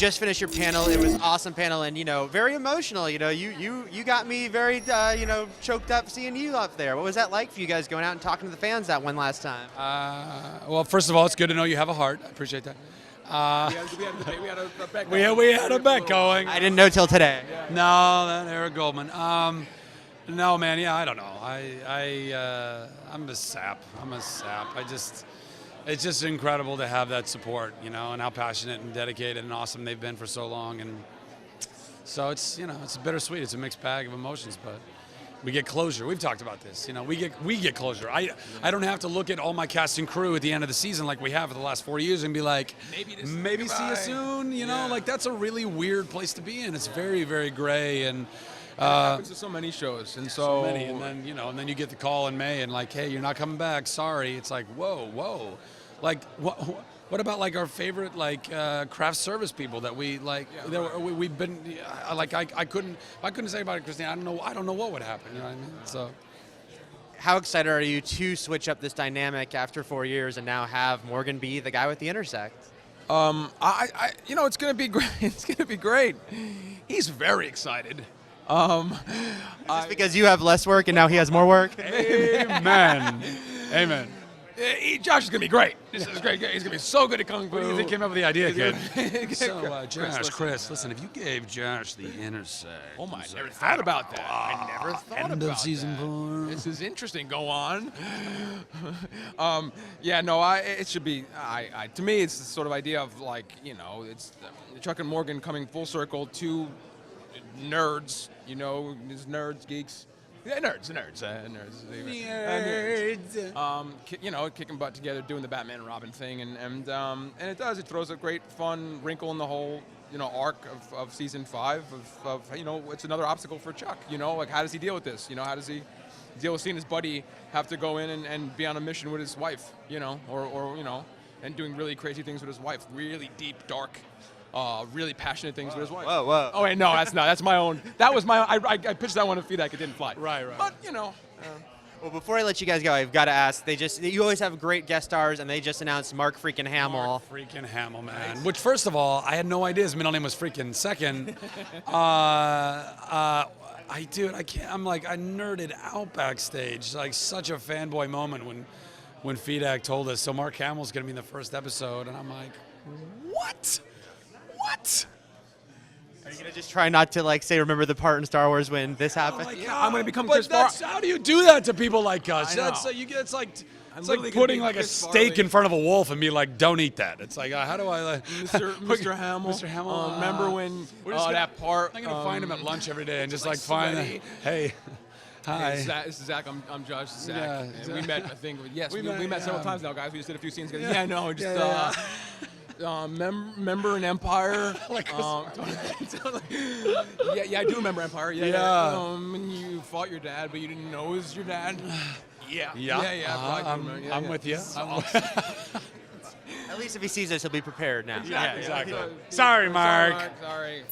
just finished your panel. It was an awesome panel and, very emotional. You got me very, choked up seeing you up there. What was that like for you guys going out and talking to the fans that one last time? Well, first of all, it's good to know you have a heart. I appreciate that. We had a bet going. I didn't know till today. No, that Eric Goldman. No, man. Yeah, I don't know. I'm a sap. It's just incredible to have that support, and how passionate and dedicated and awesome they've been for so long. And so it's bittersweet. It's a mixed bag of emotions, but we get closure. We've talked about this. We get closure. I don't have to look at all my cast and crew at the end of the season like we have for the last 4 years and be like, maybe see you soon. Like that's a really weird place to be in. It's very, very gray and. It happens to so many shows, and so many, and then you get the call in May, and like, hey, you're not coming back. Sorry. It's like, whoa, like what about like our favorite like craft service people that we like? Yeah, we've been like I couldn't say about it, Christine. I don't know what would happen. You know what I mean? So. How excited are you to switch up this dynamic after 4 years and now have Morgan be the guy with the intersect? It's gonna be great. It's gonna be great. He's very excited. Just because you have less work and now he has more work? Amen. Amen. Josh is going to be great. This is great. He's going to be so good at Kung Fu. What do you think came up with the idea, kid? So, Chris, listen, if you gave Josh the intersect. Oh my, I never thought about that. I never thought End about of season that. 4. This is interesting. Go on. It should be, to me, it's the sort of idea of like, it's Chuck and Morgan coming full circle, two nerds, these nerds, geeks. Yeah, nerds. Kicking butt together, doing the Batman and Robin thing, and it throws a great fun wrinkle in the whole, arc of season 5 of it's another obstacle for Chuck, like how does he deal with this? How does he deal with seeing his buddy have to go in and be on a mission with his wife, and doing really crazy things with his wife, really deep, dark, really passionate things with his wife. Whoa. Oh wait, no, that's my own. That was my own. I pitched that one to Feedback. It didn't fly. Right. But Well, before I let you guys go, I've got to ask. You always have great guest stars, and they just announced Mark freaking Hamill. Mark freaking Hamill, man. Which, first of all, I had no idea his middle name was freaking. Second, I can't. I'm like, I nerded out backstage, like such a fanboy moment when Feedback told us. So Mark Hamill's gonna be in the first episode, and I'm like, what? Are you going to just try not to, say, remember the part in Star Wars when this happened? I'm going to become Chris Farley. How do you do that to people like us? It's like putting like a steak in front of a wolf and be like, don't eat that. It's like, how do I Mr. Hamill. Mr. Hamill. Remember when that part? I'm going to find him at lunch every day and just find him. Hey. Hi. This is Zach. I'm Josh. Zach. Yeah, and we met, I think. Yes, we met several times now, guys. We just did a few scenes together. Yeah. No, just. Remember in Empire? I do remember Empire. Yeah. When you fought your dad, but you didn't know it was your dad. Yeah. I'm with you. At least if he sees us, he'll be prepared now. Yeah, exactly. Sorry, Mark. Sorry.